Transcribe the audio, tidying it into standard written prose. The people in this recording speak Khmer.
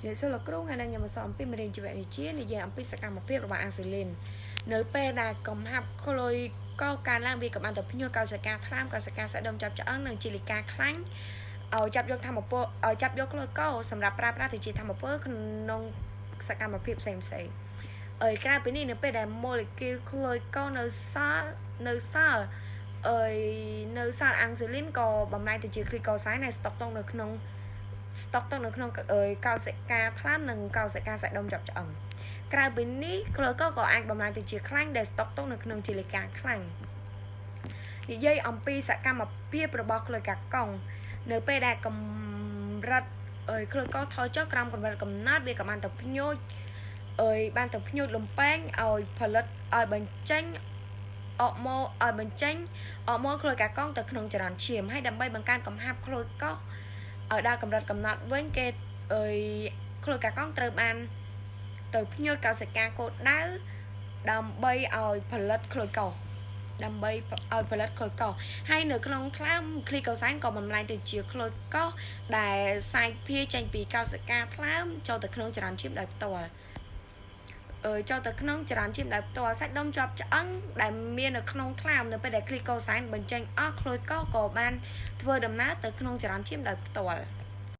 Jadi solo krung hay đang nhầm sòng pin mình chỉ vậy chia này giờ ông pin sẽ cầm một pin và bạn xử lên nơi pe là cầm hạp khôi cóการล่างบีกับอันดับพิโยกาสกาคลามกาสกาสะดมจับจะอันหนึ่งจิลิกาครั้งเอาจับยกทำมาโปเอาจับยกเลยก็สำหรับปราบราติจิทำมาโปขนงสกามาพิบเซมเซกลายเป็นนี่เนี่ยเป็นโมเลกุลเลยก็เนื้อซาอังซิลินก็บำรุงติจิคลิกอไซน์ในสต็อกตรงในขนงสต็อกตรงในขนงกาสกาคลามหนึ่งกาสกาสะดมจับจะอันกลายเป็นนี้เลยก็อันบำรุงติจิครั้งในสต็อกตรงในขนงจิลิกาครั้งនិយាយអំពីសកម្មភាពរបស់ក្លូយកាកុងនៅពេលដែលកម្រិតក្លូយកោថយចុះក្រោមកម្រិតកំណត់វាក៏បានទៅភ្ញូចបានទៅភ្ញូចលំពេងឲ្យផលិតឲ្យបញ្ចេញអកម៉ូក្លូយកាកុងទៅក្នុងចរន្តឈាមហើយដើម្បីបង្កើនកំហាប់ក្លូយកោឲ្យដល់កម្រិតកំណត់វិញគេក្លូយកាកុងត្រូវបានទៅភ្ញូចកោសិកាគោលដៅដើម្បីឲ្យផលិតក្លូយកោដើម្បីឲ្យផលិតក្លូយកោហើយនៅក្នុងខ្លឹមគ្លីកូសែនក៏បំលែងទៅជាក្លូយកោដែលសាយភាចេញពីកោសិកាខ្លឹមចូលទៅក្នុងចរន្តឈាមដោយផ្ទាល់ចូលទៅក្នុងចរន្តឈាមដោយផ្ទាល់សាច់ដុំជាប់ឆ្អឹងដែលមាននៅក្នុងខ្លឹមនៅពេលដែលគ្លីកូសែនបញ្ចេញអស់ក្លូយកោក៏បានធ្វើដំណើរទៅក្នុងចរន្តឈាមដោយផ្ទាល់